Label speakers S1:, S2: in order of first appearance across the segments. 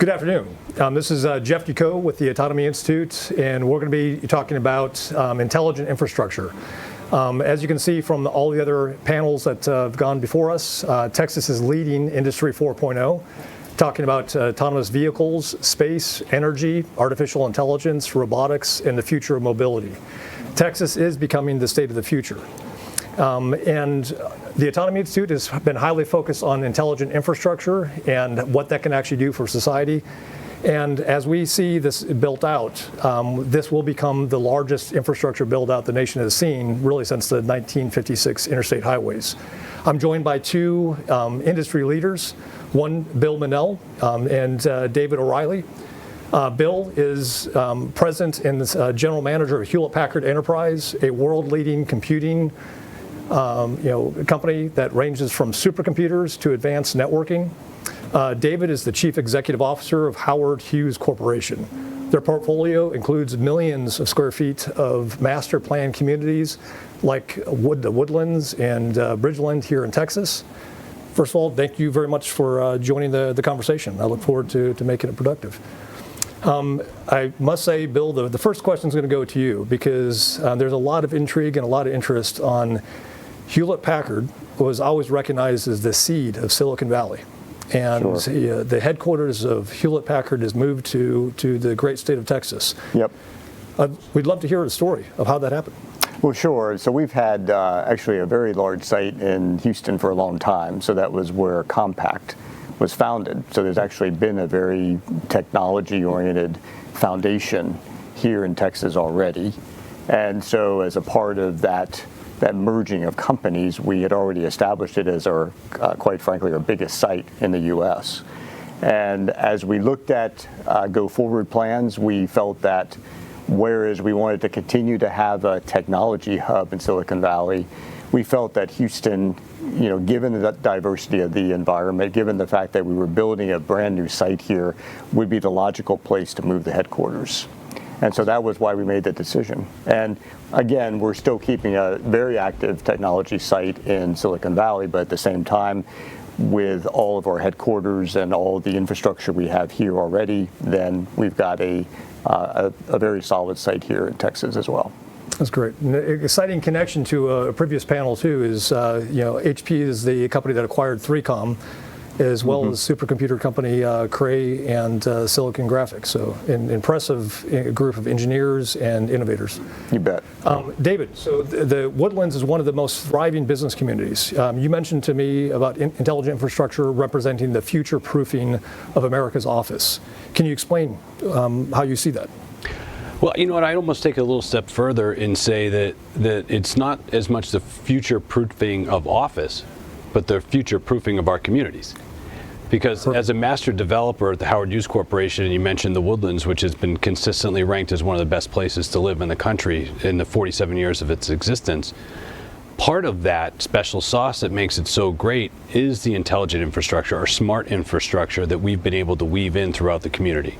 S1: Good afternoon. This is Jeff DeCoux with the Autonomy Institute, and we're going to be talking about intelligent infrastructure. As you can see from all the other panels that have gone before us, Texas is leading Industry 4.0, talking about autonomous vehicles, space, energy, artificial intelligence, robotics, and the future of mobility. Texas is becoming the state of the future. And the Autonomy Institute has been highly focused on intelligent infrastructure and what that can actually do for society. And as we see this built out, this will become the largest infrastructure build out the nation has seen really since the 1956 interstate highways. I'm joined by two industry leaders, one Bill Mannel and David O'Reilly. Bill is president and general manager of Hewlett Packard Enterprise, a world-leading computing company that ranges from supercomputers to advanced networking. David is the chief executive officer of Howard Hughes Corporation. Their portfolio includes millions of square feet of master planned communities like the Woodlands and Bridgeland here in Texas. First of all, thank you very much for joining the conversation. I look forward to making it productive. I must say, Bill, the first question is going to go to you because there's a lot of intrigue and a lot of interest on Hewlett Packard was always recognized as the seed of Silicon Valley. And sure. The headquarters of Hewlett Packard has moved to the great state of Texas.
S2: Yep.
S1: We'd love to hear a story of how that happened.
S2: Well, sure. So we've had actually a very large site in Houston for a long time. So that was where Compact was founded. So there's actually been a very technology-oriented foundation here in Texas already. And so as a part of that merging of companies, we had already established it as our, quite frankly, our biggest site in the U.S. And as we looked at go-forward plans, we felt that whereas we wanted to continue to have a technology hub in Silicon Valley, we felt that Houston, given the diversity of the environment, given the fact that we were building a brand new site here, would be the logical place to move the headquarters. And so that was why we made the decision. And again, we're still keeping a very active technology site in Silicon Valley, but at the same time, with all of our headquarters and all of the infrastructure we have here already, then we've got a very solid site here in Texas as well.
S1: That's great. An exciting connection to a previous panel too is, HP is the company that acquired 3Com, as well as supercomputer company Cray and Silicon Graphics. So an impressive group of engineers and innovators.
S2: You bet.
S1: David, so the Woodlands is one of the most thriving business communities. You mentioned to me about intelligent infrastructure representing the future proofing of America's office. Can you explain how you see that?
S3: Well, you know what, I'd almost take it a little step further and say that it's not as much the future proofing of office, but the future proofing of our communities. Because as a master developer at the Howard Hughes Corporation, and you mentioned the Woodlands, which has been consistently ranked as one of the best places to live in the country in the 47 years of its existence, part of that special sauce that makes it so great is the intelligent infrastructure or smart infrastructure that we've been able to weave in throughout the community.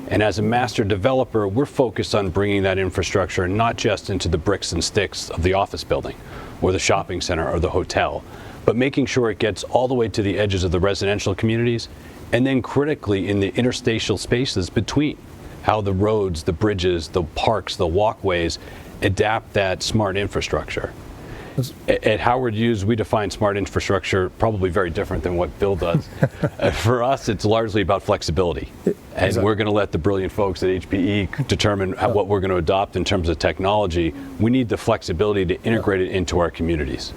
S3: And as a master developer, we're focused on bringing that infrastructure not just into the bricks and sticks of the office building or the shopping center or the hotel, but making sure it gets all the way to the edges of the residential communities, and then critically in the interstitial spaces between, how the roads, the bridges, the parks, the walkways adapt that smart infrastructure. At Howard Hughes, we define smart infrastructure probably very different than what Bill does. For us, it's largely about flexibility. And we're going to let the brilliant folks at HPE determine what we're going to adopt in terms of technology. We need the flexibility to integrate it into our communities.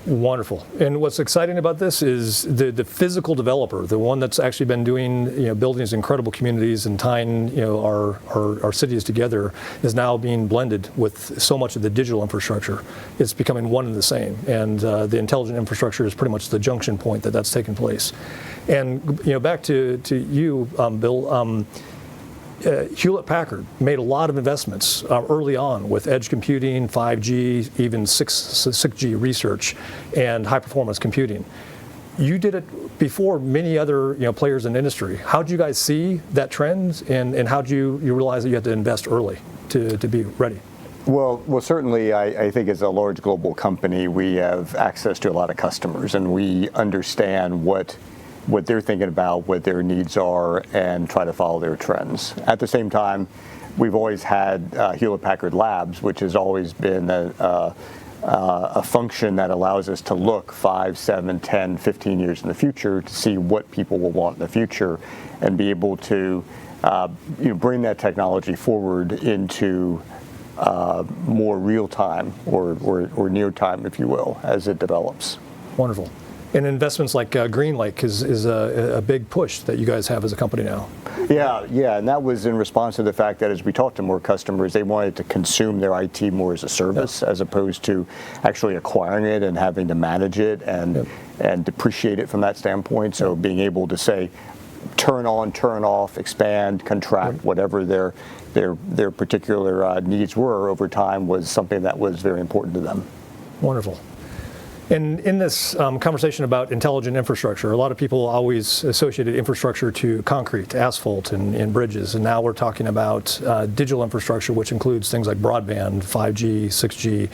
S1: Wonderful. And what's exciting about this is the physical developer, the one that's actually been doing, building these incredible communities and tying, our cities together, is now being blended with so much of the digital infrastructure. It's becoming one and the same. And the intelligent infrastructure is pretty much the junction point that's taken place. And back to you, Bill. Hewlett Packard made a lot of investments early on with edge computing, 5G, even 6G research, and high-performance computing. You did it before many other players in the industry. How did you guys see that trend, and how did you realize that you had to invest early to be ready?
S2: Well, certainly, I think as a large global company, we have access to a lot of customers, and we understand what what they're thinking about, what their needs are, and try to follow their trends. At the same time, we've always had Hewlett Packard Labs, which has always been a function that allows us to look 5, 7, 10, 15 years in the future to see what people will want in the future and be able to bring that technology forward into more real time or near time, if you will, as it develops.
S1: Wonderful. And investments like GreenLake is a big push that you guys have as a company now.
S2: Yeah, and that was in response to the fact that as we talked to more customers, they wanted to consume their IT more as a service as opposed to actually acquiring it and having to manage it and depreciate it from that standpoint. So being able to say, turn on, turn off, expand, contract, whatever their particular needs were over time was something that was very important to them.
S1: Wonderful. And in this conversation about intelligent infrastructure, a lot of people always associated infrastructure to concrete, asphalt, and bridges. And now we're talking about digital infrastructure, which includes things like broadband, 5G, 6G,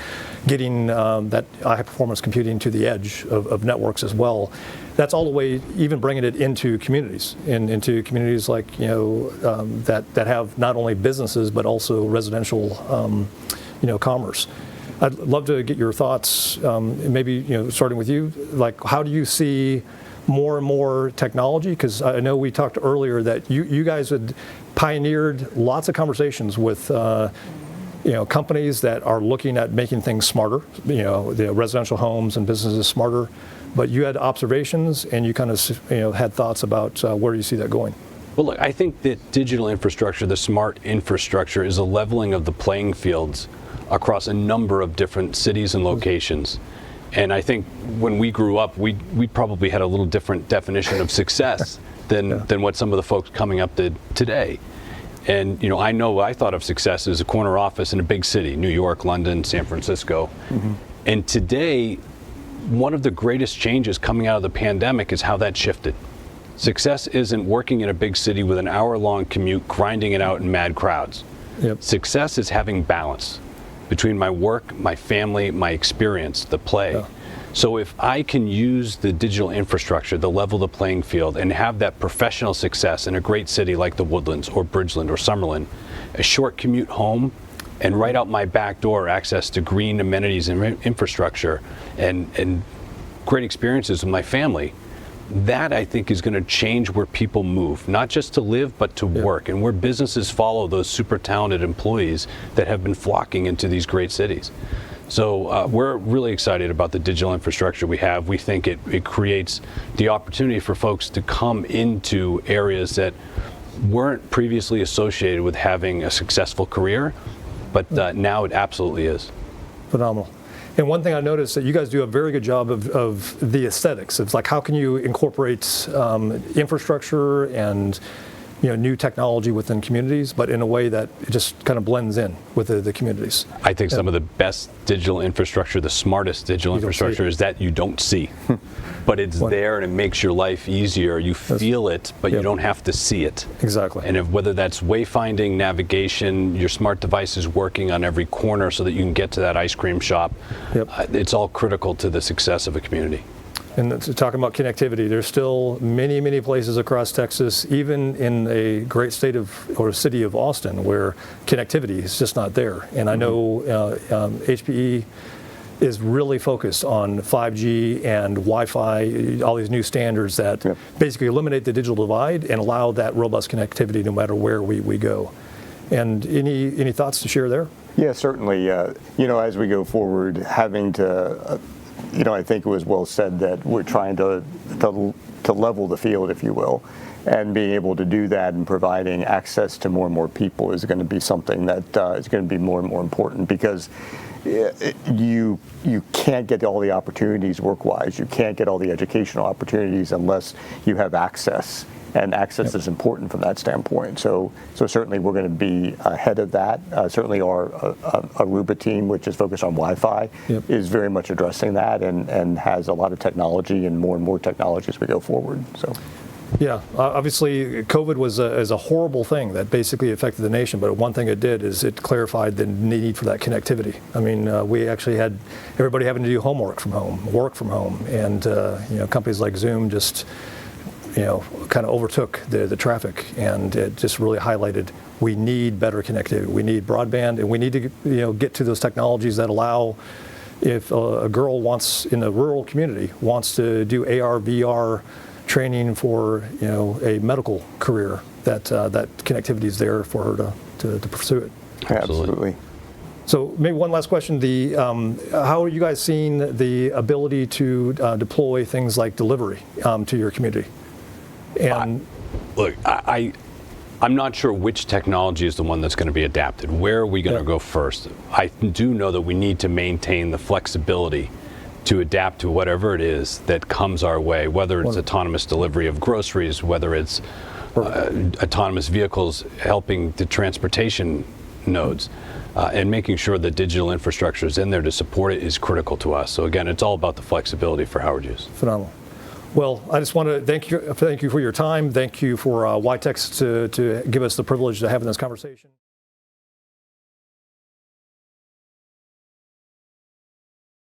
S1: getting that high-performance computing to the edge of networks as well. That's all the way, even bringing it into communities, into communities like that have not only businesses but also residential, commerce. I'd love to get your thoughts, maybe starting with you. Like, how do you see more and more technology? Because I know we talked earlier that you guys had pioneered lots of conversations with companies that are looking at making things smarter, the residential homes and businesses smarter. But you had observations and you kind of had thoughts about where you see that going.
S3: Well, look, I think that digital infrastructure, the smart infrastructure, is a leveling of the playing fields across a number of different cities and locations. And I think when we grew up, we probably had a little different definition of success than what some of the folks coming up did today. And I know I thought of success as a corner office in a big city, New York, London, San Francisco. Mm-hmm. And today, one of the greatest changes coming out of the pandemic is how that shifted. Success isn't working in a big city with an hour-long commute, grinding it out in mad crowds. Yep. Success is having balance between my work, my family, my experience, the play. Yeah. So if I can use the digital infrastructure to level the playing field and have that professional success in a great city like the Woodlands or Bridgeland or Summerlin, a short commute home, and right out my back door access to green amenities and infrastructure and great experiences with my family, that I think is going to change where people move, not just to live, but to work, and where businesses follow those super talented employees that have been flocking into these great cities. So we're really excited about the digital infrastructure we have. We think it creates the opportunity for folks to come into areas that weren't previously associated with having a successful career, but now it absolutely is.
S1: Phenomenal. And one thing I noticed that you guys do a very good job of the aesthetics. It's like, how can you incorporate infrastructure and new technology within communities, but in a way that it just kind of blends in with the communities.
S3: I think some of the best digital infrastructure, the smartest digital infrastructure is that you don't see. But it's there and it makes your life easier. You feel it, but you don't have to see it.
S1: Exactly.
S3: And whether that's wayfinding, navigation, your smart device is working on every corner so that you can get to that ice cream shop, it's all critical to the success of a community.
S1: And talking about connectivity, there's still many, many places across Texas, even in a great state or city of Austin, where connectivity is just not there. And I know HPE is really focused on 5G and Wi-Fi, all these new standards that basically eliminate the digital divide and allow that robust connectivity no matter where we go. And any thoughts to share there?
S2: Yeah, certainly. As we go forward, having to, I think it was well said that we're trying to level the field, if you will, and being able to do that and providing access to more and more people is going to be something that is going to be more and more important, because you can't get all the opportunities work-wise. You can't get all the educational opportunities unless you have access, and access is important from that standpoint. So certainly we're going to be ahead of that. Certainly our Aruba team, which is focused on Wi-Fi, is very much addressing that and has a lot of technology and more technology as we go forward. So.
S1: Yeah, obviously COVID was a horrible thing that basically affected the nation, but one thing it did is it clarified the need for that connectivity. I mean, we actually had everybody having to do homework from home, work from home, and companies like Zoom just kind of overtook the traffic, and it just really highlighted we need better connectivity, we need broadband, and we need to get to those technologies that allow, if a girl wants, in a rural community, wants to do AR, VR training for a medical career, that connectivity is there for her to pursue it.
S2: Absolutely.
S1: So maybe one last question: how are you guys seeing the ability to deploy things like delivery to your community? And
S3: look, I'm not sure which technology is the one that's going to be adapted. Where are we going to go first? I do know that we need to maintain the flexibility to adapt to whatever it is that comes our way, whether it's autonomous delivery of groceries, whether it's autonomous vehicles helping the transportation nodes, and making sure that digital infrastructure is in there to support it is critical to us. So again, it's all about the flexibility for Howard Hughes.
S1: Phenomenal. Well, I just want to thank you for your time. Thank you for YTexas to give us the privilege of having this conversation.